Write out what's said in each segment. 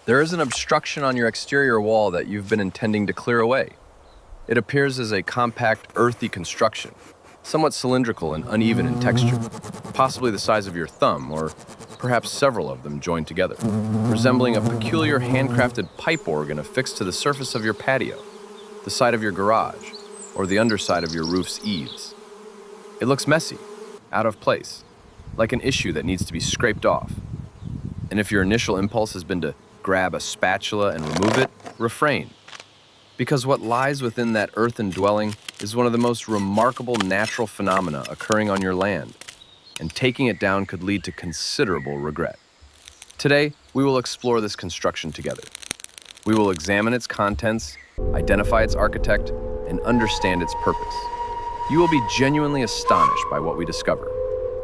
There is an obstruction on your exterior wall that you've been intending to clear away. It appears as a compact, earthy construction, somewhat cylindrical and uneven in texture, possibly the size of your thumb, or perhaps several of them joined together, resembling a peculiar handcrafted pipe organ affixed to the surface of your patio, the side of your garage, or the underside of your roof's eaves. It looks messy, out of place, like an issue that needs to be scraped off. And if your initial impulse has been to grab a spatula and remove it, refrain. Because what lies within that earthen dwelling is one of the most remarkable natural phenomena occurring on your land, and taking it down could lead to considerable regret. Today, we will explore this construction together. We will examine its contents, identify its architect, and understand its purpose. You will be genuinely astonished by what we discover.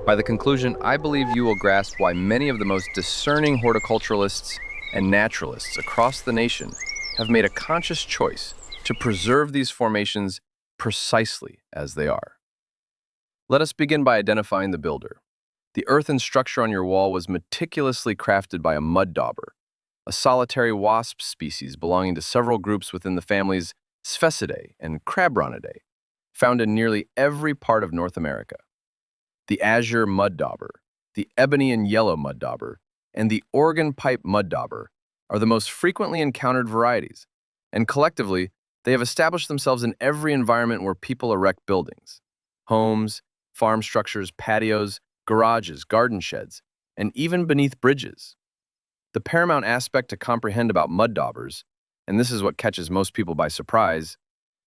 By the conclusion, I believe you will grasp why many of the most discerning horticulturalists and naturalists across the nation have made a conscious choice to preserve these formations precisely as they are. Let us begin by identifying the builder. The earthen structure on your wall was meticulously crafted by a mud dauber, a solitary wasp species belonging to several groups within the families Sphecidae and Crabronidae, found in nearly every part of North America. The azure mud dauber, the ebony and yellow mud dauber, and the organ pipe mud dauber are the most frequently encountered varieties, and collectively, they have established themselves in every environment where people erect buildings: homes, farm structures, patios, garages, garden sheds, and even beneath bridges. The paramount aspect to comprehend about mud daubers, and this is what catches most people by surprise,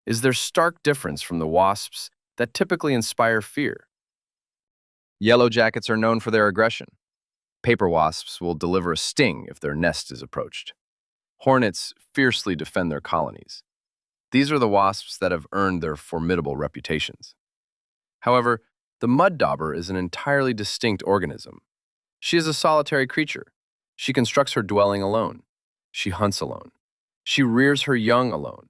is their stark difference from the wasps that typically inspire fear. Yellow jackets are known for their aggression. Paper wasps will deliver a sting if their nest is approached. Hornets fiercely defend their colonies. These are the wasps that have earned their formidable reputations. However, the mud dauber is an entirely distinct organism. She is a solitary creature. She constructs her dwelling alone. She hunts alone. She rears her young alone.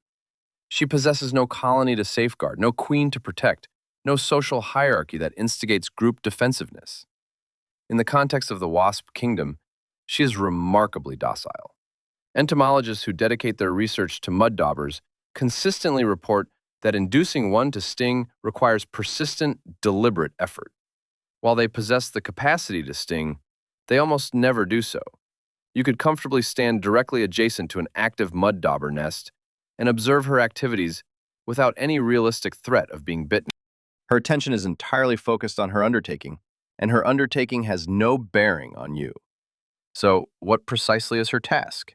She possesses no colony to safeguard, no queen to protect, no social hierarchy that instigates group defensiveness. In the context of the wasp kingdom, she is remarkably docile. Entomologists who dedicate their research to mud daubers consistently report that inducing one to sting requires persistent, deliberate effort. While they possess the capacity to sting, they almost never do so. You could comfortably stand directly adjacent to an active mud dauber nest and observe her activities without any realistic threat of being bitten. Her attention is entirely focused on her undertaking, and her undertaking has no bearing on you. So, what precisely is her task?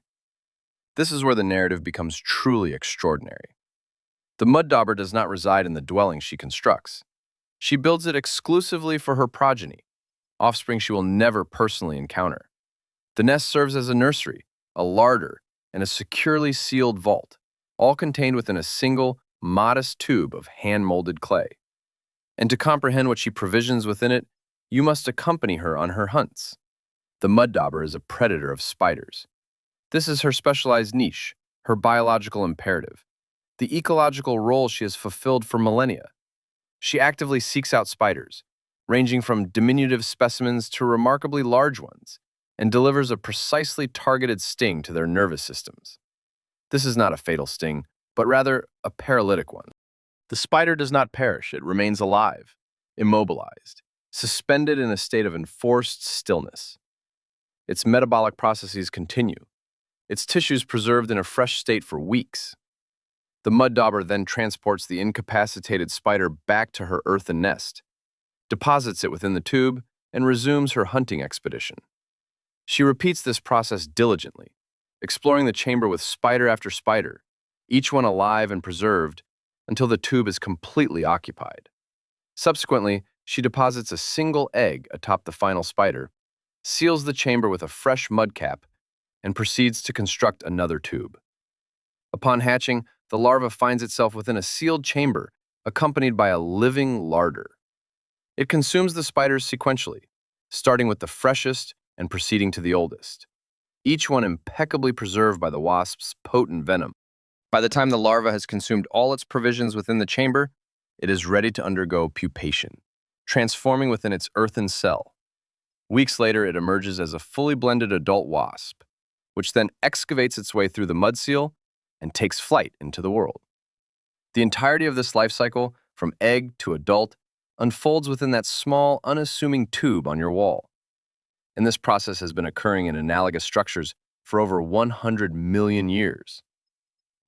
This is where the narrative becomes truly extraordinary. The mud dauber does not reside in the dwelling she constructs. She builds it exclusively for her progeny, offspring she will never personally encounter. The nest serves as a nursery, a larder, and a securely sealed vault, all contained within a single, modest tube of hand-molded clay. And to comprehend what she provisions within it, you must accompany her on her hunts. The mud dauber is a predator of spiders. This is her specialized niche, her biological imperative, the ecological role she has fulfilled for millennia. She actively seeks out spiders, ranging from diminutive specimens to remarkably large ones, and delivers a precisely targeted sting to their nervous systems. This is not a fatal sting, but rather a paralytic one. The spider does not perish, it remains alive, immobilized, suspended in a state of enforced stillness. Its metabolic processes continue, its tissues preserved in a fresh state for weeks. The mud dauber then transports the incapacitated spider back to her earthen nest, deposits it within the tube, and resumes her hunting expedition. She repeats this process diligently, exploring the chamber with spider after spider, each one alive and preserved, until the tube is completely occupied. Subsequently, she deposits a single egg atop the final spider, seals the chamber with a fresh mud cap, and proceeds to construct another tube. Upon hatching, the larva finds itself within a sealed chamber, accompanied by a living larder. It consumes the spiders sequentially, starting with the freshest and proceeding to the oldest, each one impeccably preserved by the wasp's potent venom. By the time the larva has consumed all its provisions within the chamber, it is ready to undergo pupation, transforming within its earthen cell. Weeks later, it emerges as a fully blended adult wasp, which then excavates its way through the mud seal and takes flight into the world. The entirety of this life cycle, from egg to adult, unfolds within that small, unassuming tube on your wall. And this process has been occurring in analogous structures for over 100 million years.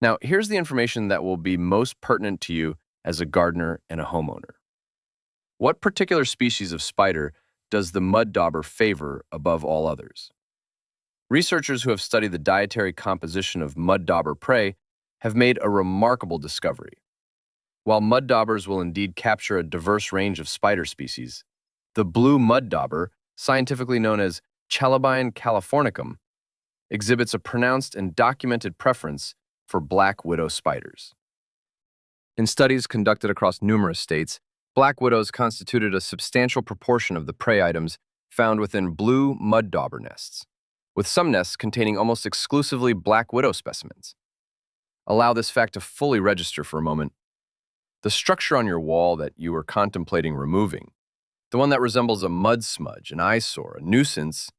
Now, here's the information that will be most pertinent to you as a gardener and a homeowner. What particular species of spider does the mud dauber favor above all others? Researchers who have studied the dietary composition of mud dauber prey have made a remarkable discovery. While mud daubers will indeed capture a diverse range of spider species, the blue mud dauber, scientifically known as Chalybine californicum, exhibits a pronounced and documented preference for black widow spiders. In studies conducted across numerous states, black widows constituted a substantial proportion of the prey items found within blue mud dauber nests, with some nests containing almost exclusively black widow specimens. Allow this fact to fully register for a moment. The structure on your wall that you are contemplating removing, the one that resembles a mud smudge, an eyesore, a nuisance,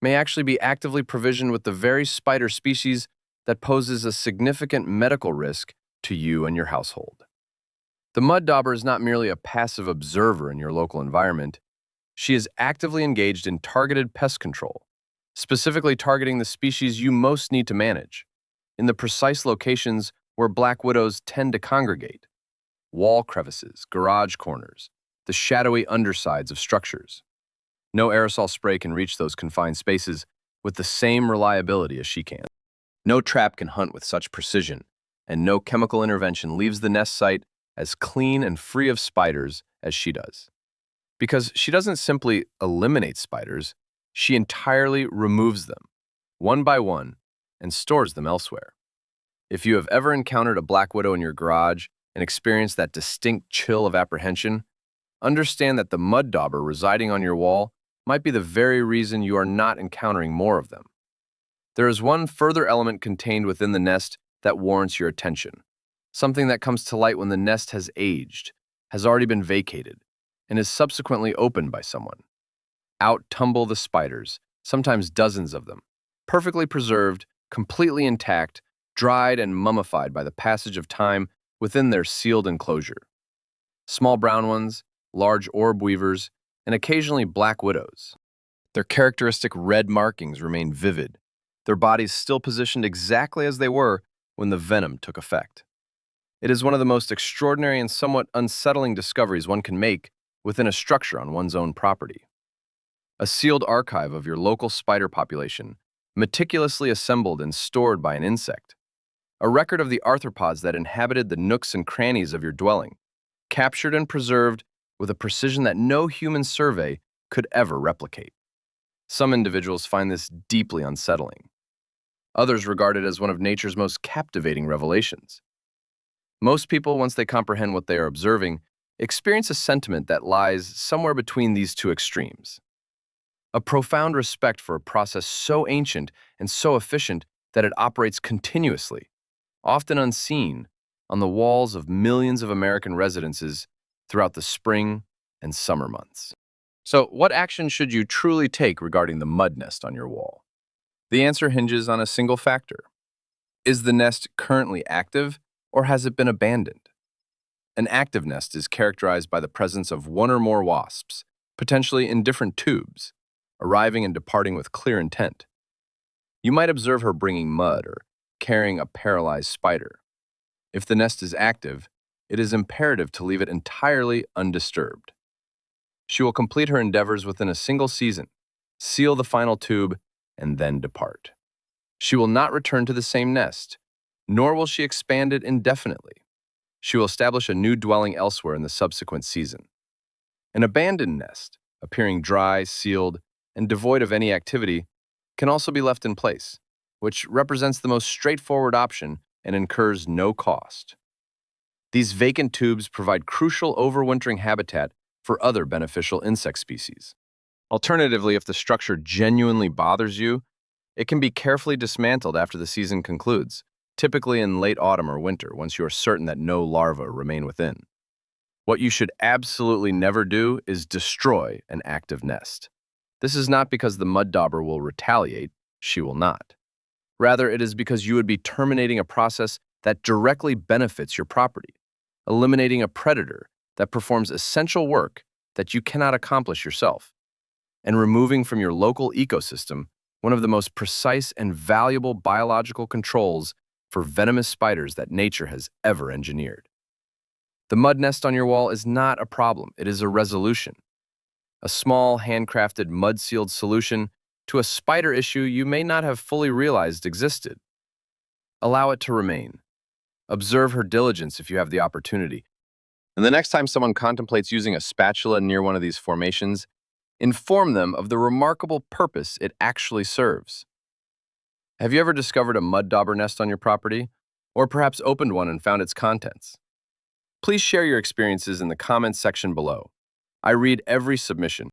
may actually be actively provisioned with the very spider species that poses a significant medical risk to you and your household. The mud dauber is not merely a passive observer in your local environment. She is actively engaged in targeted pest control, specifically targeting the species you most need to manage, in the precise locations where black widows tend to congregate: wall crevices, garage corners, the shadowy undersides of structures. No aerosol spray can reach those confined spaces with the same reliability as she can. No trap can hunt with such precision, and no chemical intervention leaves the nest site as clean and free of spiders as she does. Because she doesn't simply eliminate spiders, she entirely removes them, one by one, and stores them elsewhere. If you have ever encountered a black widow in your garage and experienced that distinct chill of apprehension, understand that the mud dauber residing on your wall might be the very reason you are not encountering more of them. There is one further element contained within the nest that warrants your attention, something that comes to light when the nest has aged, has already been vacated, and is subsequently opened by someone. Out tumble the spiders, sometimes dozens of them, perfectly preserved, completely intact, dried and mummified by the passage of time within their sealed enclosure. Small brown ones, large orb weavers, and occasionally black widows. Their characteristic red markings remain vivid, their bodies still positioned exactly as they were when the venom took effect. It is one of the most extraordinary and somewhat unsettling discoveries one can make within a structure on one's own property. A sealed archive of your local spider population, meticulously assembled and stored by an insect. A record of the arthropods that inhabited the nooks and crannies of your dwelling, captured and preserved with a precision that no human survey could ever replicate. Some individuals find this deeply unsettling. Others regard it as one of nature's most captivating revelations. Most people, once they comprehend what they are observing, experience a sentiment that lies somewhere between these two extremes. A profound respect for a process so ancient and so efficient that it operates continuously, often unseen, on the walls of millions of American residences throughout the spring and summer months. So, what action should you truly take regarding the mud nest on your wall? The answer hinges on a single factor. Is the nest currently active, or has it been abandoned? An active nest is characterized by the presence of one or more wasps, potentially in different tubes, arriving and departing with clear intent. You might observe her bringing mud or carrying a paralyzed spider. If the nest is active, it is imperative to leave it entirely undisturbed. She will complete her endeavors within a single season, seal the final tube, and then depart. She will not return to the same nest, nor will she expand it indefinitely. She will establish a new dwelling elsewhere in the subsequent season. An abandoned nest, appearing dry, sealed, and devoid of any activity, can also be left in place, which represents the most straightforward option and incurs no cost. These vacant tubes provide crucial overwintering habitat for other beneficial insect species. Alternatively, if the structure genuinely bothers you, it can be carefully dismantled after the season concludes, typically in late autumn or winter, once you are certain that no larvae remain within. What you should absolutely never do is destroy an active nest. This is not because the mud dauber will retaliate. She will not. Rather, it is because you would be terminating a process that directly benefits your property, eliminating a predator that performs essential work that you cannot accomplish yourself, and removing from your local ecosystem one of the most precise and valuable biological controls for venomous spiders that nature has ever engineered. The mud nest on your wall is not a problem, it is a resolution. A small, handcrafted, mud-sealed solution to a spider issue you may not have fully realized existed. Allow it to remain. Observe her diligence if you have the opportunity. And the next time someone contemplates using a spatula near one of these formations, inform them of the remarkable purpose it actually serves. Have you ever discovered a mud dauber nest on your property? Or perhaps opened one and found its contents? Please share your experiences in the comments section below. I read every submission.